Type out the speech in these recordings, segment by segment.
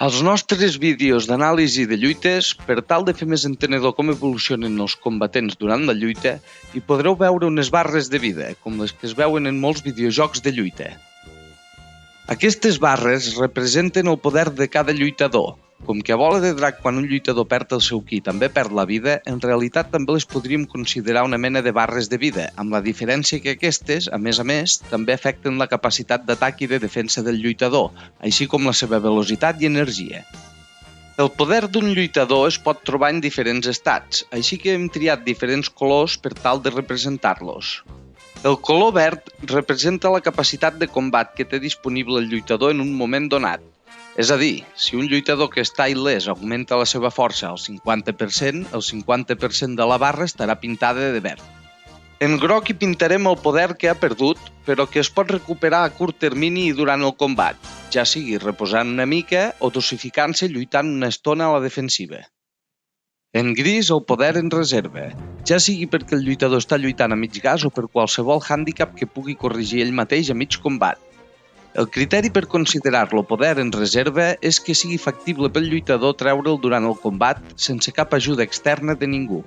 Als nostres vídeos d'anàlisi de lluites, per tal de fer més entenedor com evolucionen els combatents durant la lluita, hi podreu veure unes barres de vida, com les que es veuen en molts videojocs de lluita. Aquestes barres representen el poder de cada lluitador. Com que a Bola de Drac, quan un lluitador perd el seu ki també perd la vida, en realitat també les podríem considerar una mena de barres de vida, amb la diferència que aquestes, a més, també afecten la capacitat d'atac i de defensa del lluitador, així com la seva velocitat i energia. El poder d'un lluitador es pot trobar en diferents estats, així que hem triat diferents colors per tal de representar-los. El color verd representa la capacitat de combat que té disponible el lluitador en un moment donat. És a dir, si un lluitador que està il·lès augmenta la seva força al 50%, el 50% de la barra estarà pintada de verd. En groc hi pintarem el poder que ha perdut, però que es pot recuperar a curt termini i durant el combat, ja sigui reposant una mica o dosificant-se lluitant una estona a la defensiva. En gris, el poder en reserva, ja sigui perquè el lluitador està lluitant a mig gas o per qualsevol hàndicap que pugui corregir ell mateix a mig combat. El criteri per considerar-lo poder en reserva és que sigui factible pel lluitador treure'l durant el combat sense cap ajuda externa de ningú.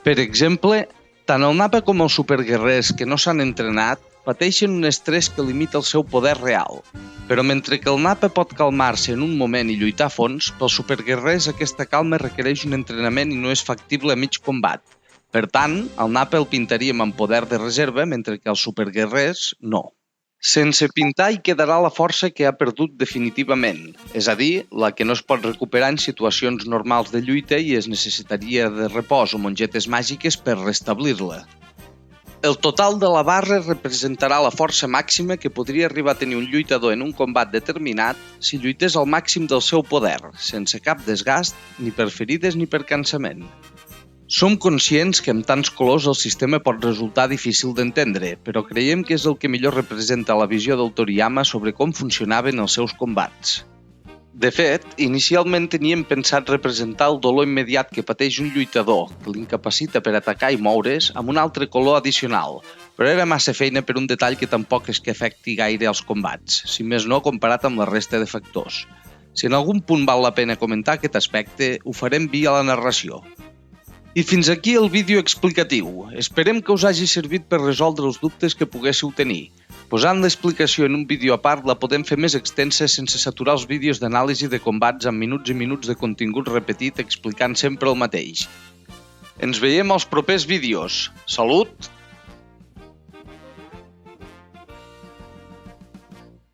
Per exemple, tant el Nappa com els superguerrers que no s'han entrenat pateixen un estrès que limita el seu poder real. Però mentre que el Nappa pot calmar-se en un moment i lluitar a fons, pels superguerrers aquesta calma requereix un entrenament i no és factible a mig combat. Per tant, el Nappa el pintaríem amb poder de reserva, mentre que els superguerrers no. Sense pintar hi quedarà la força que ha perdut definitivament, és a dir, la que no es pot recuperar en situacions normals de lluita i es necessitaria de repòs o mongetes màgiques per restablir-la. El total de la barra representarà la força màxima que podria arribar a tenir un lluitador en un combat determinat si lluités al màxim del seu poder, sense cap desgast, ni per ferides ni per cansament. Som conscients que amb tants colors el sistema pot resultar difícil d'entendre, però creiem que és el que millor representa la visió del Toriyama sobre com funcionaven els seus combats. De fet, inicialment teníem pensat representar el dolor immediat que pateix un lluitador, que l'incapacita per atacar i moure's, amb un altre color addicional, però era massa feina per un detall que tampoc és que afecti gaire els combats, si més no comparat amb la resta de factors. Si en algun punt val la pena comentar aquest aspecte, ho farem via la narració. I fins aquí el vídeo explicatiu. Esperem que us hagi servit per resoldre els dubtes que poguéssiu tenir. Posant l'explicació en un vídeo a part la podem fer més extensa sense saturar els vídeos d'anàlisi de combats amb minuts i minuts de contingut repetit explicant sempre el mateix. Ens veiem als propers vídeos. Salut!